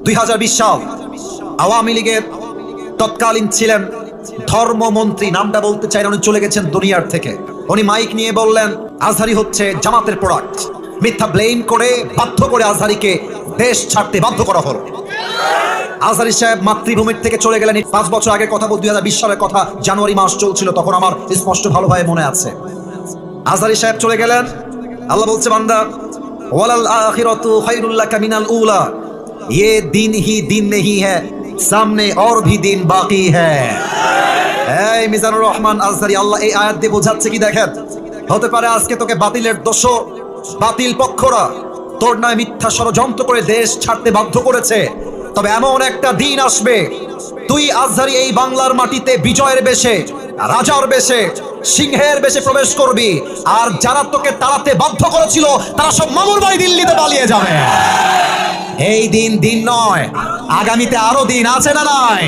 2020 সাল আওয়ামী লীগের তৎকালীন ছিলেন ধর্মমন্ত্রী, নামটা বলতে চাই না, উনি চলে গেছেন দুনিয়ার থেকে। উনি মাইক নিয়ে বললেন আজহারি হচ্ছে জামাতের প্রোডাক্ট। মিথ্যা ব্লেম করে বাধ্য করে আজহারিকে দেশ ছাড়তে বাধ্য করা হলো। আজহারি সাহেব মাতৃভূমির থেকে চলে গেলেন। 5 বছর আগের কথা, 2020 সালের কথা, জানুয়ারি মাস চলছিল, তখন আমার স্পষ্ট ভালোভাবে মনে আছে। আজহারি সাহেব চলে গেলেন। আল্লাহ বলছে বান্দা ওয়ালাল আখিরাতু খায়রুল লাকা মিনাল উলা, ये दिन ही दिन नहीं है, सामने और भी दिन बाकी है। এই মিজানুর রহমান আজহারি, আল্লাহ এই আয়াত দিয়ে বোঝাচ্ছে কি দেখেন, হতে পারে আজকে তোকে বাতিলের দোষ, বাতিল পক্ষরা তোর নয় মিথ্যা ষড়যন্ত্র করে দেশ ছাড়তে বাধ্য করেছে, তবে এমন একটা দিন আসবে তুই আজহারি এই বাংলার মাটিতে বিজয়ের বেশে, রাজার বেশে, সিংহের বেশে প্রবেশ করবি, আর যারা তোকে তাড়াতে বাধ্য করেছিল তারা সব মামুর বাড়ি দিল্লিতে পালিয়ে যাবে। এই দিন দিন নয়, আগামীতে আরো দিন আছে না নাই?